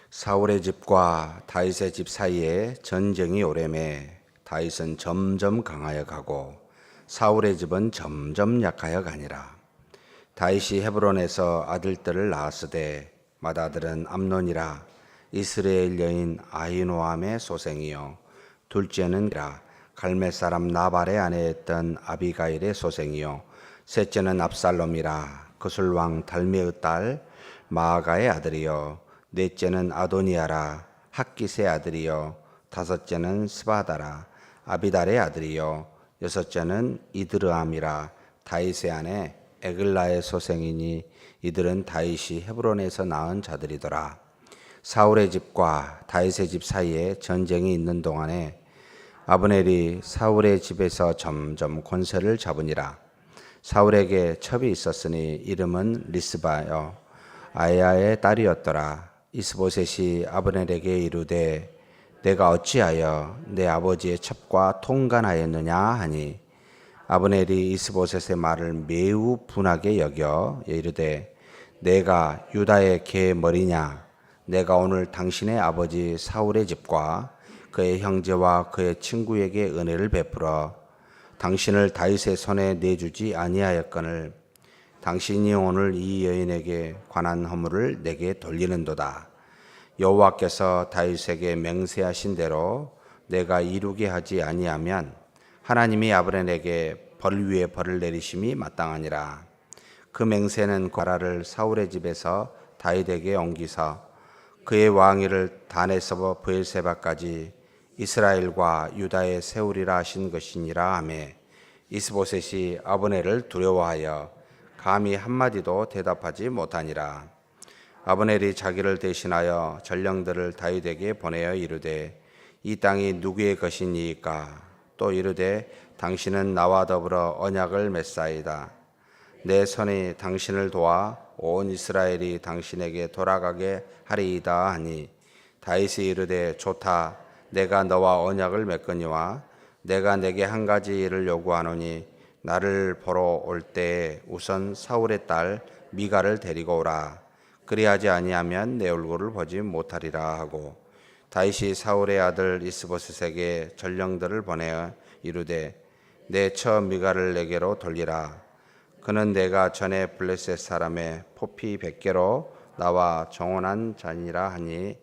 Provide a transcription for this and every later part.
사울의 집과 다윗의 집 사이에 전쟁이 오래매 다윗은 점점 강하여 가고 사울의 집은 점점 약하여 가니라. 다윗이 헤브론에서 아들들을 낳았으되 맏아들은 암논이라 이스라엘 여인 아히노암의 소생이요 둘째는 갈멜 사람 나발의 아내였던 아비가일의 소생이요 셋째는 압살롬이라 그술 왕 달메의 딸 마아가의 아들이요 넷째는 아도니아라 학깃의 아들이요 다섯째는 스바다라 아비달의 아들이요 여섯째는 이드르암이라 다윗의 아내 에글라의 소생이니 이들은 다윗이 헤브론에서 낳은 자들이더라. 사울의 집과 다윗의 집 사이에 전쟁이 있는 동안에 아브넬이 사울의 집에서 점점 권세를 잡으니라. 사울에게 첩이 있었으니 이름은 리스바여 아야의 딸이었더라. 이스보셋이 아브넬에게 이르되 내가 어찌하여 내 아버지의 첩과 통간하였느냐 하니 아브넬이 이스보셋의 말을 매우 분하게 여겨 이르되 내가 유다의 개 머리냐 내가 오늘 당신의 아버지 사울의 집과 그의 형제와 그의 친구에게 은혜를 베풀어 당신을 다윗의 손에 내주지 아니하였거늘 당신이 오늘 이 여인에게 관한 허물을 내게 돌리는도다. 여호와께서 다윗에게 맹세하신 대로 내가 이루게 하지 아니하면 하나님이 아브넬에게 벌 위에 벌을 내리심이 마땅하니라. 그 맹세는 과라를 사울의 집에서 다윗에게 옮기사 그의 왕위를 단에서 브엘세바까지 이스라엘과 유다에 세우리라 하신 것이니라 하매 이스보셋이 아브넬을 두려워하여 감히 한마디도 대답하지 못하니라. 아브넬이 자기를 대신하여 전령들을 다윗에게 보내어 이르되 이 땅이 누구의 것이니이까 또 이르되 당신은 나와 더불어 언약을 맺사이다. 내 손이 당신을 도와 온 이스라엘이 당신에게 돌아가게 하리이다 하니 다윗이 이르되 좋다. 내가 너와 언약을 맺거니와 내가 내게 한 가지 일을 요구하노니 나를 보러 올 때에 우선 사울의 딸 미가를 데리고 오라. 그리하지 아니하면 내 얼굴을 보지 못하리라 하고 다윗이 사울의 아들 이스보셋에게 전령들을 보내어 이르되 내 처 미가를 내게로 돌리라. 그는 내가 전에 블레셋 사람의 포피 100개로 나와 정혼한 자니라 하니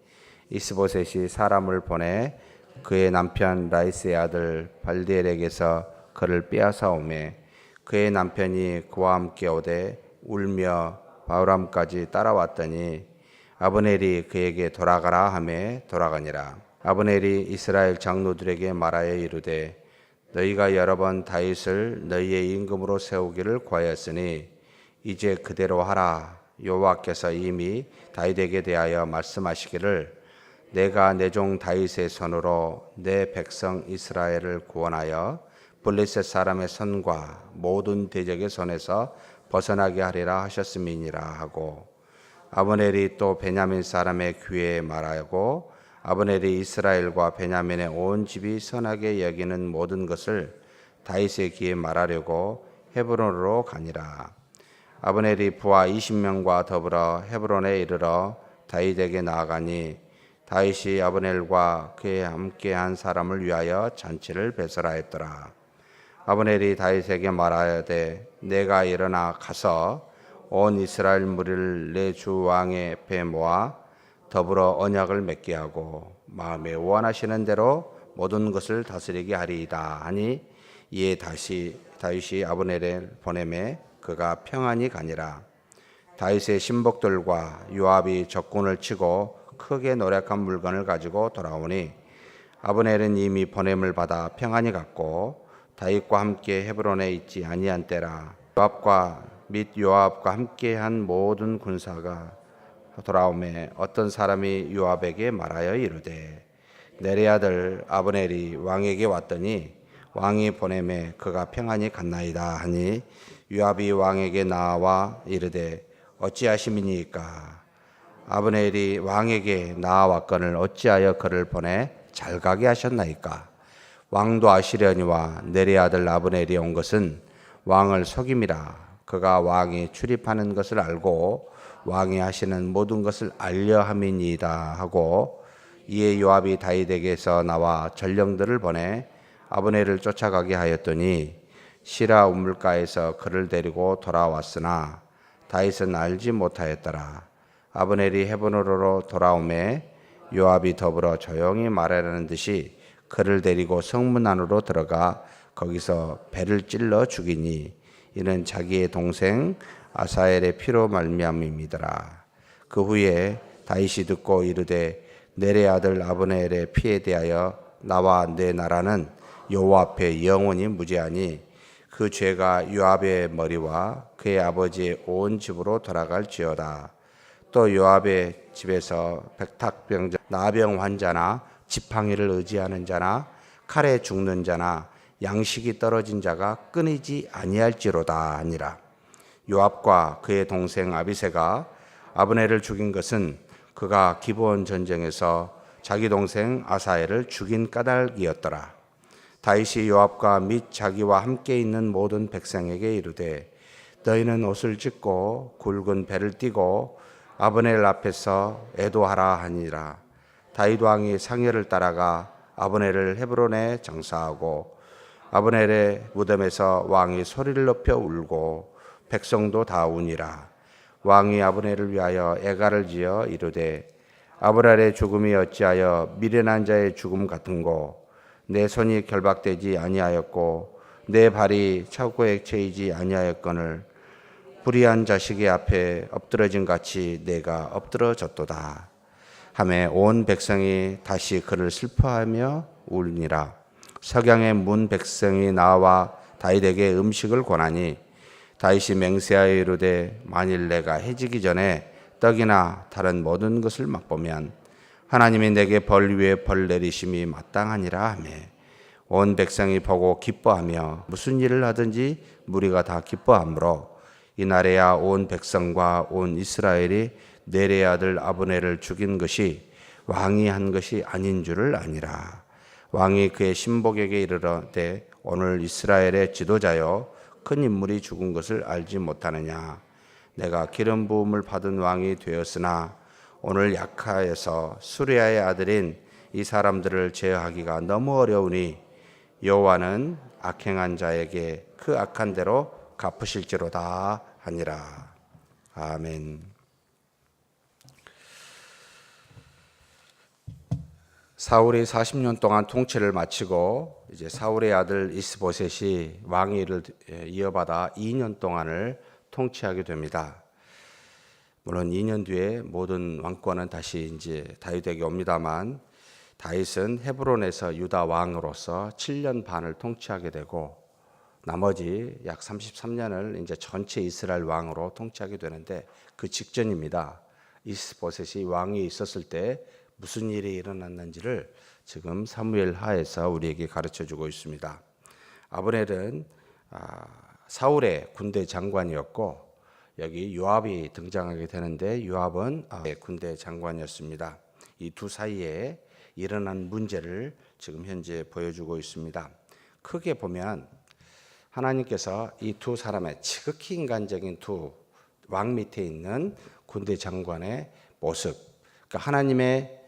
이스보셋이 사람을 보내 그의 남편 라이스의 아들 발디엘에게서 그를 빼앗아 오매 그의 남편이 그와 함께 오되 울며 바후람까지 따라왔더니 아브넬이 그에게 돌아가라 하매 돌아가니라. 아브넬이 이스라엘 장로들에게 말하여 이르되 너희가 여러 번 다윗을 너희의 임금으로 세우기를 구하였으니 이제 그대로 하라. 여호와께서 이미 다윗에게 대하여 말씀하시기를 내가 내 종 다윗의 손으로 내 백성 이스라엘을 구원하여 블레셋 사람의 손과 모든 대적의 손에서 벗어나게 하리라 하셨음이니라 하고 아브넬이 또 베냐민 사람의 귀에 말하고 아브넬이 이스라엘과 베냐민의 온 집이 선하게 여기는 모든 것을 다윗의 귀에 말하려고 헤브론으로 가니라. 아브넬이 부하 20명과 더불어 헤브론에 이르러 다윗에게 나아가니 다윗이 아브넬과 그에 함께한 사람을 위하여 잔치를 배설하였더라. 아브넬이 다윗에게 말하여되 내가 일어나 가서 온 이스라엘 무리를 내 주 왕의 앞에 모아 더불어 언약을 맺게 하고 마음에 원하시는 대로 모든 것을 다스리게 하리이다 하니 이에 다윗이 아브넬을 보내매 그가 평안히 가니라. 다윗의 신복들과 요압이 적군을 치고 크게 노력한 물건을 가지고 돌아오니 아브넬은 이미 보냄을 받아 평안히 갔고 다윗과 함께 헤브론에 있지 아니한 때라. 요압과 함께한 모든 군사가 돌아오매 어떤 사람이 요압에게 말하여 이르되 내리 아들 아브넬이 왕에게 왔더니 왕이 보내매 그가 평안히 갔나이다 하니 요압이 왕에게 나와 이르되 어찌하심이니까 아브넬이 왕에게 나아왔거늘 어찌하여 그를 보내 잘 가게 하셨나이까. 왕도 아시려니와 내리 아들 아브넬이 온 것은 왕을 속임이라. 그가 왕이 출입하는 것을 알고 왕이 하시는 모든 것을 알려 함이니이다 하고, 이에 요압이 다윗에게서 나와 전령들을 보내 아브넬을 쫓아가게 하였더니 시라 우물가에서 그를 데리고 돌아왔으나 다윗은 알지 못하였더라. 아브넬이 헤브론으로 돌아오매 요압이 더불어 조용히 말하라는 듯이 그를 데리고 성문 안으로 들어가 거기서 배를 찔러 죽이니 이는 자기의 동생 아사엘의 피로 말미암음이더라. 그 후에 다윗이 듣고 이르되 넬의 아들 아브넬의 피에 대하여 나와 내 나라는 여호와 앞에 영원히 무죄하니 그 죄가 요압의 머리와 그의 아버지의 온 집으로 돌아갈지어다. 또 요압의 집에서 백탁병자, 나병 환자나 지팡이를 의지하는 자나 칼에 죽는 자나 양식이 떨어진 자가 끊이지 아니할지로다 하니라. 요압과 그의 동생 아비새가 아브넬을 죽인 것은 그가 기브온 전쟁에서 자기 동생 아사엘을 죽인 까닭이었더라. 다윗이 요압과 및 자기와 함께 있는 모든 백성에게 이르되 너희는 옷을 찢고 굵은 배를 띠고 아브넬 앞에서 애도하라 하니라. 다윗 왕이 상여를 따라가 아브넬을 헤브론에 장사하고 아브넬의 무덤에서 왕이 소리를 높여 울고 백성도 다 우니라. 왕이 아브넬을 위하여 애가를 지어 이르되 아브넬의 죽음이 어찌하여 미련한 자의 죽음 같은고 내 손이 결박되지 아니하였고 내 발이 차고에 채이지 아니하였거늘 불의한 자식의 앞에 엎드러진 같이 내가 엎드러졌도다 하매 온 백성이 다시 그를 슬퍼하며 울니라. 석양의 문 백성이 나와 다윗에게 음식을 권하니 다윗이 맹세하여 이르되 만일 내가 해지기 전에 떡이나 다른 모든 것을 맛보면 하나님이 내게 벌 위에 벌 내리심이 마땅하니라 하며 온 백성이 보고 기뻐하며 무슨 일을 하든지 무리가 다 기뻐하므로 이날에야 온 백성과 온 이스라엘이 넬의 아들 아브넬을 죽인 것이 왕이 한 것이 아닌 줄을 아니라. 왕이 그의 신복에게 이르되 오늘 이스라엘의 지도자여 큰 인물이 죽은 것을 알지 못하느냐. 내가 기름 부음을 받은 왕이 되었으나 오늘 약하에서 수리아의 아들인 이 사람들을 제어하기가 너무 어려우니 여호와는 악행한 자에게 그 악한 대로 갚으실지로다 하니라. 아멘. 사울이 40년 동안 통치를 마치고 이제 사울의 아들 이스보셋이 왕위를 이어받아 2년 동안을 통치하게 됩니다. 물론 2년 뒤에 모든 왕권은 다시 이제 다윗에게 옵니다만 다윗은 헤브론에서 유다 왕으로서 7년 반을 통치하게 되고 나머지 약 33년을 이제 전체 이스라엘 왕으로 통치하게 되는데 그 직전입니다. 이스보셋이 왕이 있었을 때 무슨 일이 일어났는지를 지금 사무엘 하에서 우리에게 가르쳐 주고 있습니다. 아브넬은 사울의 군대 장관이었고 여기 요압이 등장하게 되는데 요압은 군대 장관이었습니다. 이 두 사이에 일어난 문제를 지금 현재 보여주고 있습니다. 크게 보면 하나님께서 이 두 사람의 지극히 인간적인 두 왕 밑에 있는 군대 장관의 모습, 그러니까 하나님의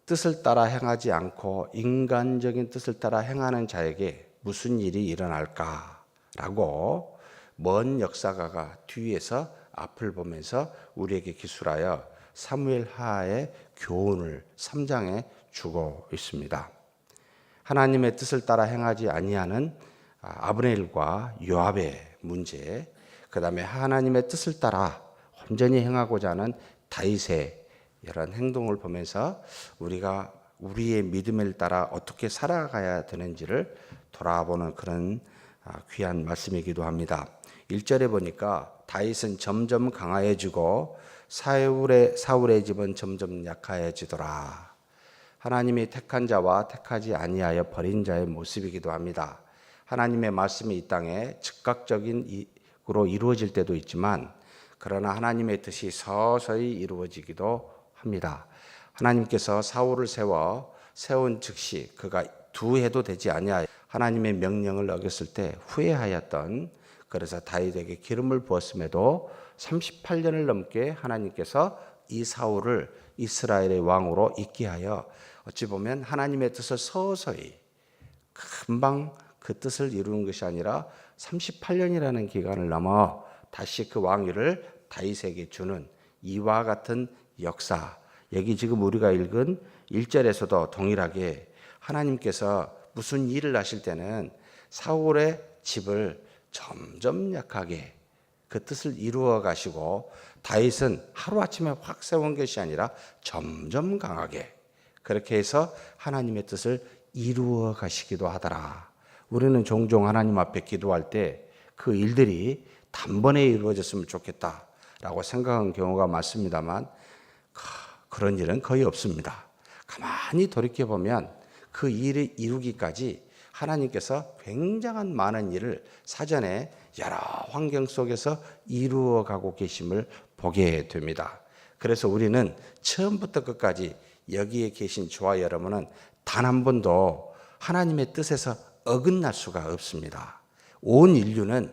뜻을 따라 행하지 않고 인간적인 뜻을 따라 행하는 자에게 무슨 일이 일어날까라고 먼 역사가가 뒤에서 앞을 보면서 우리에게 기술하여 사무엘 하의 교훈을 3장에 주고 있습니다. 하나님의 뜻을 따라 행하지 아니하는 아브넬과 요압의 문제, 그 다음에 하나님의 뜻을 따라 온전히 행하고자 하는 다윗의 이런 행동을 보면서 우리가 우리의 믿음을 따라 어떻게 살아가야 되는지를 돌아보는 그런 귀한 말씀이기도 합니다. 1절에 보니까 다윗은 점점 강하여지고 사울의 집은 점점 약하여지더라. 하나님이 택한 자와 택하지 아니하여 버린 자의 모습이기도 합니다. 하나님의 말씀이 이 땅에 즉각적으로 이루어질 때도 있지만 그러나 하나님의 뜻이 서서히 이루어지기도 합니다. 하나님께서 사울을 세운 즉시 그가 두 해도 되지 아니하여 하나님의 명령을 어겼을 때 후회하였던, 그래서 다윗에게 기름을 부었음에도 38년을 넘게 하나님께서 이 사울을 이스라엘의 왕으로 있게 하여 어찌 보면 하나님의 뜻을 서서히 금방 그 뜻을 이루는 것이 아니라 38년이라는 기간을 넘어 다시 그 왕위를 다윗에게 주는 이와 같은 역사, 여기 지금 우리가 읽은 1절에서도 동일하게 하나님께서 무슨 일을 하실 때는 사울의 집을 점점 약하게 그 뜻을 이루어 가시고 다윗은 하루아침에 확 세운 것이 아니라 점점 강하게 그렇게 해서 하나님의 뜻을 이루어 가시기도 하더라. 우리는 종종 하나님 앞에 기도할 때 그 일들이 단번에 이루어졌으면 좋겠다라고 생각한 경우가 많습니다만 그런 일은 거의 없습니다. 가만히 돌이켜보면 그 일을 이루기까지 하나님께서 굉장한 많은 일을 사전에 여러 환경 속에서 이루어가고 계심을 보게 됩니다. 그래서 우리는 처음부터 끝까지 여기에 계신 저와 여러분은 단 한 번도 하나님의 뜻에서 어긋날 수가 없습니다. 온 인류는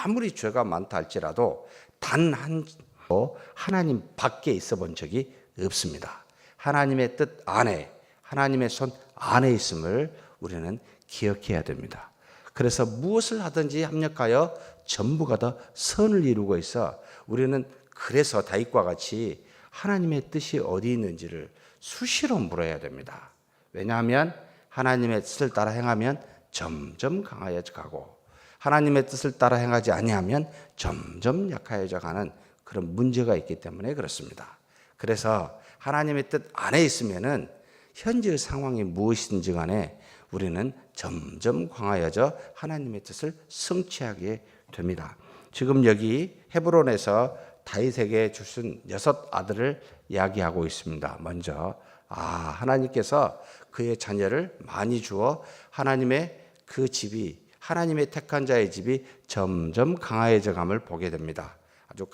아무리 죄가 많다 할지라도 단 한 번도 하나님 밖에 있어 본 적이 없습니다. 하나님의 뜻 안에, 하나님의 손 안에 있음을 우리는 기억해야 됩니다. 그래서 무엇을 하든지 합력하여 전부가 다 선을 이루고 있어 우리는 그래서 다윗과 같이 하나님의 뜻이 어디 있는지를 수시로 물어야 됩니다. 왜냐하면 하나님의 뜻을 따라 행하면 점점 강하여져 가고 하나님의 뜻을 따라 행하지 아니하면 점점 약해져 가는 그런 문제가 있기 때문에 그렇습니다. 그래서 하나님의 뜻 안에 있으면은 현재 상황이 무엇이든지 간에 우리는 점점 강하여져 하나님의 뜻을 성취하게 됩니다. 지금 여기 헤브론에서 다윗에게 주신 6 아들을 이야기하고 있습니다. 먼저 하나님께서 그의 자녀를 많이 주어 하나님의 그 집이 하나님의 택한 자의 집이 점점 강하여져 감을 보게 됩니다. 아주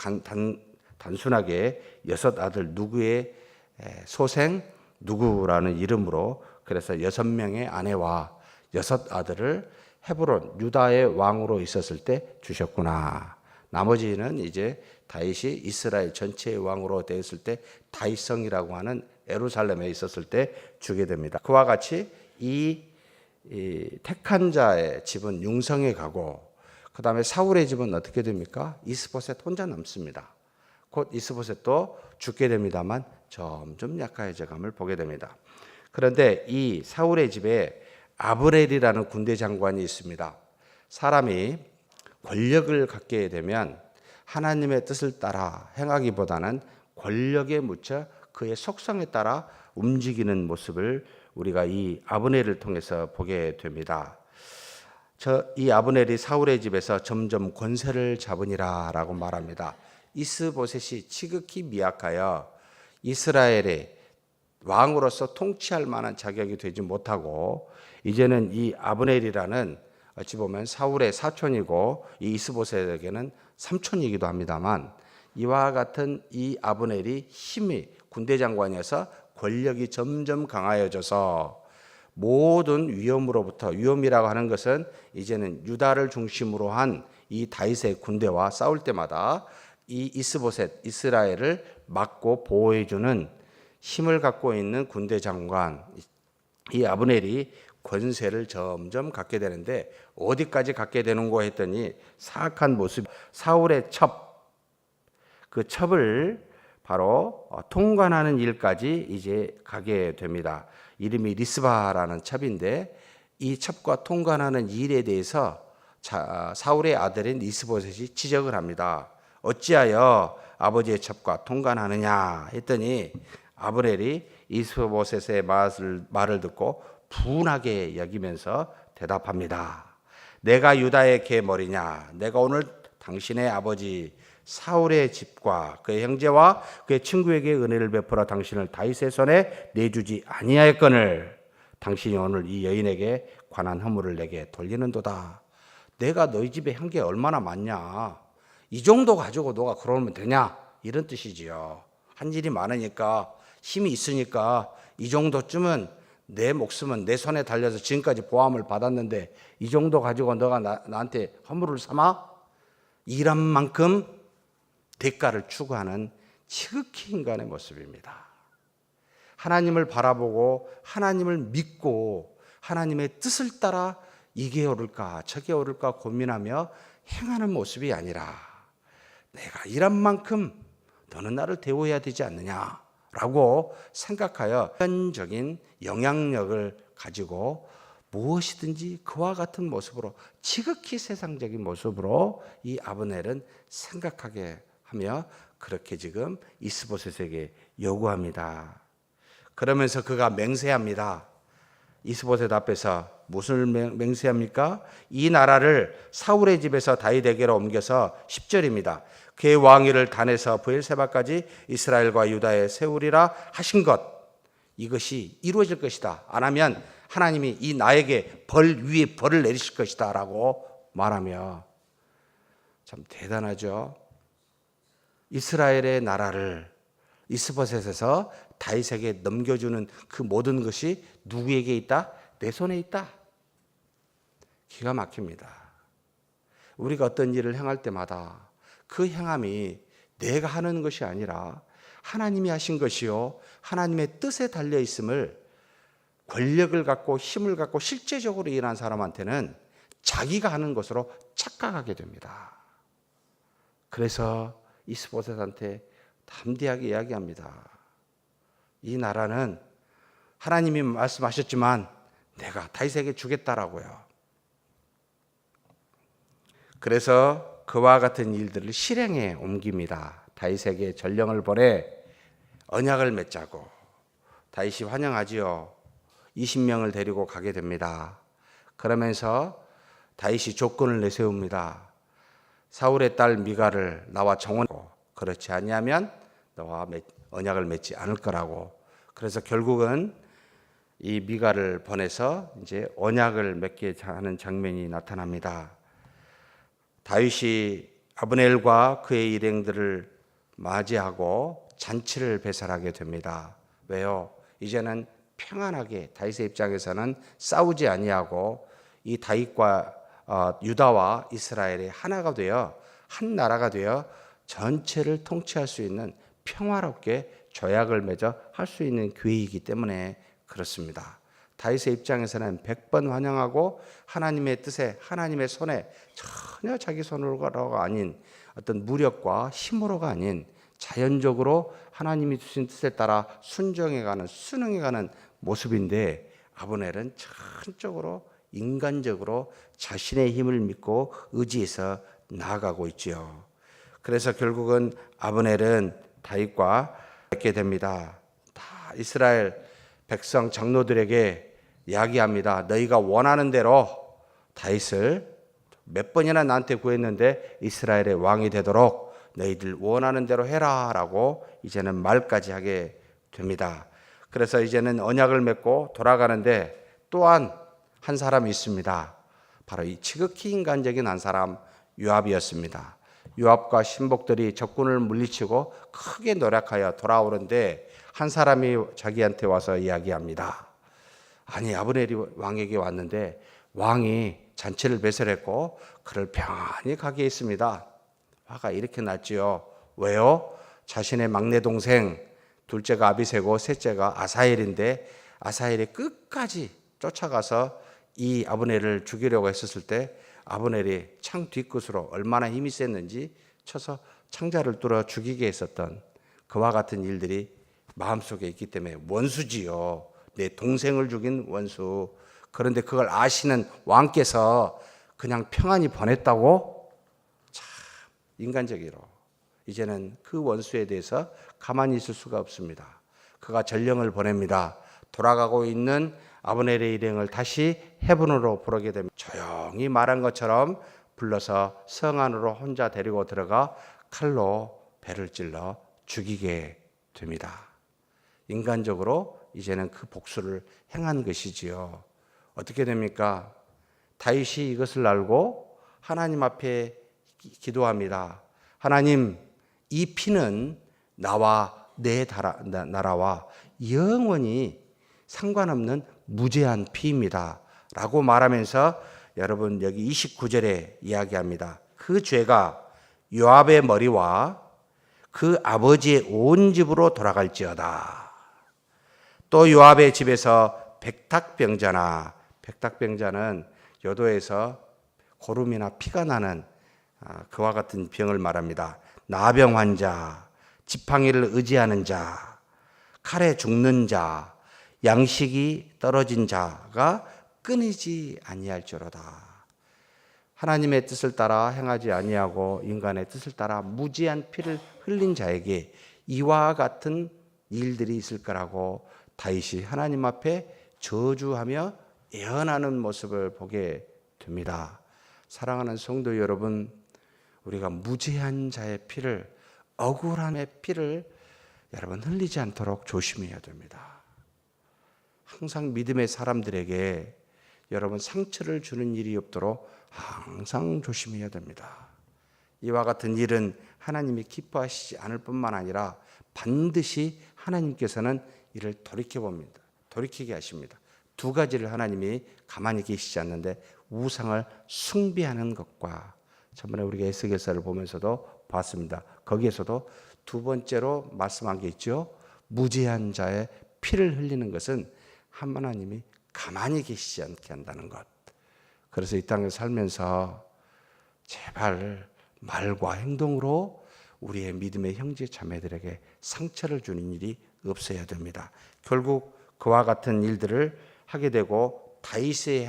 단순하게 6 아들 누구의 소생 누구라는 이름으로 그래서 6명의 아내와 6 아들을 헤브론 유다의 왕으로 있었을 때 주셨구나. 나머지는 이제 다윗이 이스라엘 전체의 왕으로 되었을 때 다윗성이라고 하는 예루살렘에 있었을 때 주게 됩니다. 그와 같이 이 택한 자의 집은 융성에 가고 그 다음에 사울의 집은 어떻게 됩니까? 이스보셋 혼자 남습니다. 곧 이스보셋도 죽게 됩니다만 점점 약해져 감을 보게 됩니다. 그런데 이 사울의 집에 아브넬이라는 군대 장관이 있습니다. 사람이 권력을 갖게 되면 하나님의 뜻을 따라 행하기보다는 권력에 묻혀 그의 속성에 따라 움직이는 모습을 우리가 이 아브넬을 통해서 보게 됩니다. 이 아브넬이 사울의 집에서 점점 권세를 잡으니라라고 말합니다. 이스보셋이 지극히 미약하여 이스라엘의 왕으로서 통치할 만한 자격이 되지 못하고 이제는 이 아브넬이라는 어찌 보면 사울의 사촌이고 이 이스보셋에게는 삼촌이기도 합니다만 이와 같은 이 아브넬이 힘이 군대 장관이어서 권력이 점점 강하여져서 모든 위험으로부터 위험이라고 하는 것은 이제는 유다를 중심으로 한 이 다윗의 군대와 싸울 때마다 이 이스보셋 이스라엘을 막고 보호해주는 힘을 갖고 있는 군대 장관 이 아브넬이 권세를 점점 갖게 되는데 어디까지 갖게 되는가 했더니 사악한 모습 사울의 그 첩을 바로 통관하는 일까지 이제 가게 됩니다. 이름이 리스바라는 첩인데 이 첩과 통관하는 일에 대해서 사울의 아들인 이스보셋이 지적을 합니다. 어찌하여 아버지의 첩과 통관하느냐 했더니 아브넬이 이스보셋의 말을 듣고 분하게 여기면서 대답합니다. 내가 유다의 계머리냐? 내가 오늘 당신의 아버지 사울의 집과 그의 형제와 그의 친구에게 은혜를 베풀어 당신을 다윗의 손에 내주지 아니하였거늘 당신이 오늘 이 여인에게 관한 허물을 내게 돌리는도다. 내가 너희 집에 한 게 얼마나 많냐? 이 정도 가지고 너가 그러면 되냐? 이런 뜻이지요. 한 일이 많으니까 힘이 있으니까 이 정도쯤은 내 목숨은 내 손에 달려서 지금까지 보함을 받았는데 이 정도 가지고 너가 나한테 허물을 삼아? 일한 만큼 대가를 추구하는 지극히 인간의 모습입니다. 하나님을 바라보고 하나님을 믿고 하나님의 뜻을 따라 이게 옳을까 저게 옳을까 고민하며 행하는 모습이 아니라 내가 일한 만큼 너는 나를 대우해야 되지 않느냐라고 생각하여 인간적인 영향력을 가지고 무엇이든지 그와 같은 모습으로 지극히 세상적인 모습으로 이 아브넬은 생각하게 하며 그렇게 지금 이스보셋에게 요구합니다. 그러면서 그가 맹세합니다. 이스보셋 앞에서 무슨 맹세합니까? 이 나라를 사울의 집에서 다윗에게로 옮겨서 10절입니다. 그의 왕위를 단에서 브엘세바까지 이스라엘과 유다에 세우리라 하신 것, 이것이 이루어질 것이다. 안 하면 하나님이 이 나에게 벌 위에 벌을 내리실 것이다 라고 말하며, 참 대단하죠. 이스라엘의 나라를 이스보셋에서 다윗에게 넘겨주는 그 모든 것이 누구에게 있다? 내 손에 있다. 기가 막힙니다. 우리가 어떤 일을 행할 때마다 그 행함이 내가 하는 것이 아니라 하나님이 하신 것이요 하나님의 뜻에 달려 있음을 권력을 갖고 힘을 갖고 실제적으로 일하는 사람한테는 자기가 하는 것으로 착각하게 됩니다. 그래서 이스보셋한테 담대하게 이야기합니다. 이 나라는 하나님이 말씀하셨지만 내가 다윗에게 주겠다라고요. 그래서 그와 같은 일들을 실행에 옮깁니다. 다윗에게 전령을 보내 언약을 맺자고. 다윗이 환영하지요. 20명을 데리고 가게 됩니다. 그러면서 다윗이 조건을 내세웁니다. 사울의 딸 미갈을 나와 정원하고 그렇지 아니하면 너와 언약을 맺지 않을 거라고. 그래서 결국은 이 미갈을 보내서 이제 언약을 맺게 하는 장면이 나타납니다. 다윗이 아브넬과 그의 일행들을 맞이하고 잔치를 배설하게 됩니다. 왜요? 이제는 평안하게 다윗의 입장에서는 싸우지 아니하고 이 다윗과 유다와 이스라엘이 하나가 되어 한 나라가 되어 전체를 통치할 수 있는 평화롭게 조약을 맺어 할 수 있는 기회이기 때문에 그렇습니다. 다윗의 입장에서는 100번 환영하고 하나님의 뜻에 하나님의 손에 전혀 자기 손으로가 아닌 어떤 무력과 힘으로가 아닌 자연적으로 하나님이 주신 뜻에 따라 순종해가는 순응해가는 모습인데 아브넬은 전적으로 인간적으로 자신의 힘을 믿고 의지해서 나아가고 있지요. 그래서 결국은 아브넬은 다윗과 맺게 됩니다. 다 이스라엘 백성 장로들에게 이야기합니다. 너희가 원하는 대로 다윗을 몇 번이나 나한테 구했는데 이스라엘의 왕이 되도록 너희들 원하는 대로 해라 라고 이제는 말까지 하게 됩니다. 그래서 이제는 언약을 맺고 돌아가는데 또한 한 사람이 있습니다. 바로 이 지극히 인간적인 한 사람 요압이었습니다. 요압과 신복들이 적군을 물리치고 크게 노력하여 돌아오는데 한 사람이 자기한테 와서 이야기합니다. 아니 아브넬이 왕에게 왔는데 왕이 잔치를 배설했고 그를 평안히 가게 했습니다. 화가 이렇게 났지요. 왜요? 자신의 막내 동생 둘째가 아비새고 셋째가 아사엘인데 아사엘이 끝까지 쫓아가서 이 아브넬을 죽이려고 했었을 때 아브넬이 창 뒷끝으로 얼마나 힘이 셌는지 쳐서 창자를 뚫어 죽이게 했었던 그와 같은 일들이 마음속에 있기 때문에 원수지요. 내 동생을 죽인 원수. 그런데 그걸 아시는 왕께서 그냥 평안히 보냈다고? 참 인간적이로 이제는 그 원수에 대해서 가만히 있을 수가 없습니다. 그가 전령을 보냅니다. 돌아가고 있는 아브넬의 일행을 다시 헤브론으로 부르게 됩니다. 조용히 말한 것처럼 불러서 성 안으로 혼자 데리고 들어가 칼로 배를 찔러 죽이게 됩니다. 인간적으로 이제는 그 복수를 행한 것이지요. 어떻게 됩니까? 다윗이 이것을 알고 하나님 앞에 기도합니다. 하나님, 이 피는 나와 내 나라와 영원히 상관없는 무죄한 피입니다 라고 말하면서 여러분 여기 29절에 이야기합니다. 그 죄가 요압의 머리와 그 아버지의 온 집으로 돌아갈지어다. 또 요압의 집에서 백탁병자나, 백탁병자는 요도에서 고름이나 피가 나는 그와 같은 병을 말합니다. 나병 환자, 지팡이를 의지하는 자, 칼에 죽는 자, 양식이 떨어진 자가 끊이지 아니할지로다. 하나님의 뜻을 따라 행하지 아니하고 인간의 뜻을 따라 무지한 피를 흘린 자에게 이와 같은 일들이 있을 거라고 다윗이 하나님 앞에 저주하며 예언하는 모습을 보게 됩니다. 사랑하는 성도 여러분, 우리가 무지한 자의 피를, 억울함의 피를 여러분 흘리지 않도록 조심해야 됩니다. 항상 믿음의 사람들에게 여러분 상처를 주는 일이 없도록 항상 조심해야 됩니다. 이와 같은 일은 하나님이 기뻐하시지 않을 뿐만 아니라 반드시 하나님께서는 이를 돌이키게 하십니다. 두 가지를 하나님이 가만히 계시지 않는데 우상을 숭배하는 것과, 저번에 우리가 에스겔서를 보면서도 봤습니다. 거기에서도 두 번째로 말씀한 게 있죠. 무지한 자의 피를 흘리는 것은 하나님이 가만히 계시지 않게 한다는 것. 그래서 이 땅에 살면서 제발 말과 행동으로 우리의 믿음의 형제 자매들에게 상처를 주는 일이 없어야 됩니다. 결국 그와 같은 일들을 하게 되고 다윗이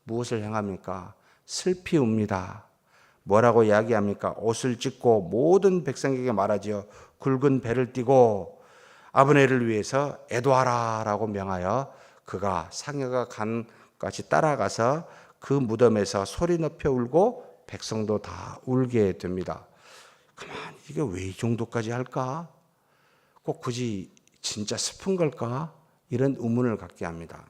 무엇을 행합니까? 슬피 웁니다. 뭐라고 이야기합니까? 옷을 찢고 모든 백성에게 말하지요. 굵은 배를 띠고 아브넬을 위해서 애도하라라고 명하여 그가 상여가 간까지 따라가서 그 무덤에서 소리 높여 울고 백성도 다 울게 됩니다. 가만, 이게 왜 이 정도까지 할까? 꼭 굳이 진짜 슬픈 걸까? 이런 의문을 갖게 합니다.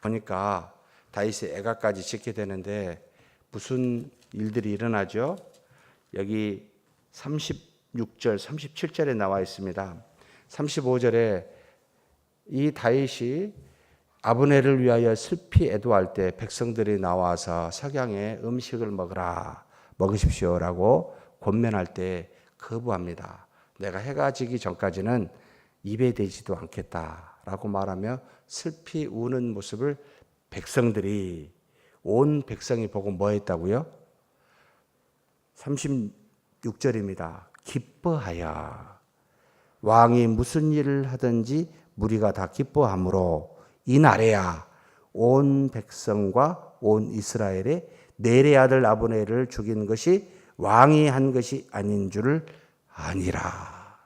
보니까 다윗이 애가까지 짓게 되는데 무슨 일들이 일어나죠? 여기 36절, 37절에 나와 있습니다. 35절에 이 다윗이 아브넬을 위하여 슬피 애도할 때 백성들이 나와서 석양에 음식을 먹으십시오라고 권면할 때 거부합니다. 내가 해가 지기 전까지는 입에 대지도 않겠다라고 말하며 슬피 우는 모습을 백성들이, 온 백성이 보고 뭐 했다고요? 36절입니다. 기뻐하여 왕이 무슨 일을 하든지 무리가 다 기뻐하므로 이날에야 온 백성과 온 이스라엘에 넬의 아들 아브넬을 죽인 것이 왕이 한 것이 아닌 줄을 아니라.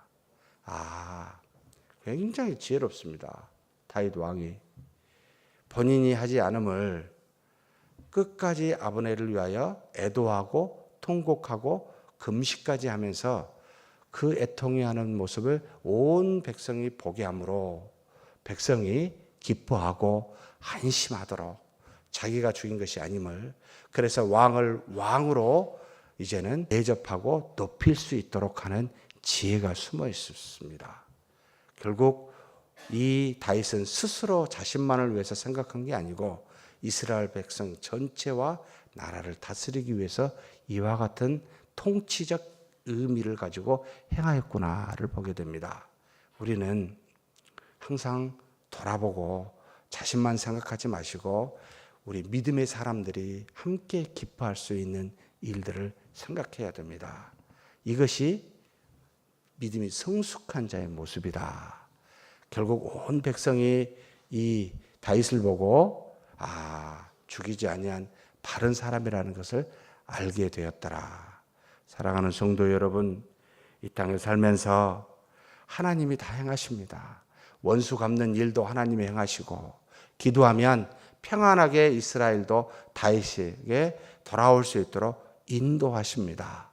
굉장히 지혜롭습니다. 다윗 왕이 본인이 하지 않음을 끝까지 아브넬을 위하여 애도하고 통곡하고 금식까지 하면서 그 애통해하는 모습을 온 백성이 보게 하므로 백성이 기뻐하고 안심하도록, 자기가 죽인 것이 아님을, 그래서 왕을 왕으로 이제는 대접하고 높일 수 있도록 하는 지혜가 숨어 있었습니다. 결국 이 다윗은 스스로 자신만을 위해서 생각한 게 아니고 이스라엘 백성 전체와 나라를 다스리기 위해서 이와 같은 통치적 의미를 가지고 행하였구나를 보게 됩니다. 우리는 항상 돌아보고 자신만 생각하지 마시고 우리 믿음의 사람들이 함께 기뻐할 수 있는 일들을 생각해야 됩니다. 이것이 믿음이 성숙한 자의 모습이다. 결국 온 백성이 이 다윗을 보고 죽이지 아니한 바른 사람이라는 것을 알게 되었더라. 사랑하는 성도 여러분, 이 땅에 살면서 하나님이 다 행하십니다. 원수 갚는 일도 하나님이 행하시고, 기도하면 평안하게 이스라엘도 다윗에게 돌아올 수 있도록 인도하십니다.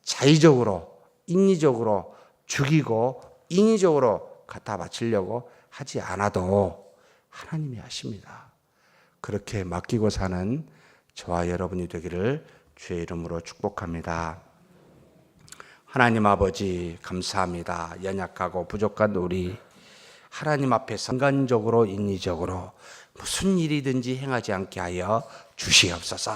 자의적으로, 인위적으로 죽이고 인위적으로 갖다 바치려고 하지 않아도 하나님이 하십니다. 그렇게 맡기고 사는 저와 여러분이 되기를 주의 이름으로 축복합니다. 하나님 아버지 감사합니다. 연약하고 부족한 우리 하나님 앞에서 인간적으로 인위적으로 무슨 일이든지 행하지 않게 하여 주시옵소서.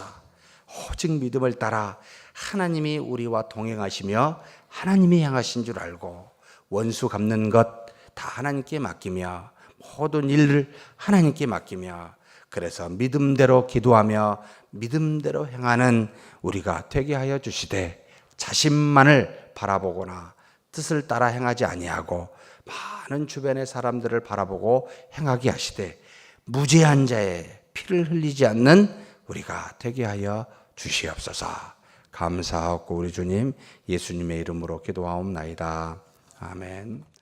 오직 믿음을 따라 하나님이 우리와 동행하시며 하나님이 향하신 줄 알고 원수 갚는 것 다 하나님께 맡기며 모든 일을 하나님께 맡기며 그래서 믿음대로 기도하며 믿음대로 행하는 우리가 되게 하여 주시되 자신만을 바라보거나 뜻을 따라 행하지 아니하고 많은 주변의 사람들을 바라보고 행하게 하시되 무죄한 자의 피를 흘리지 않는 우리가 되게 하여 주시옵소서. 감사하고 우리 주님 예수님의 이름으로 기도하옵나이다. 아멘.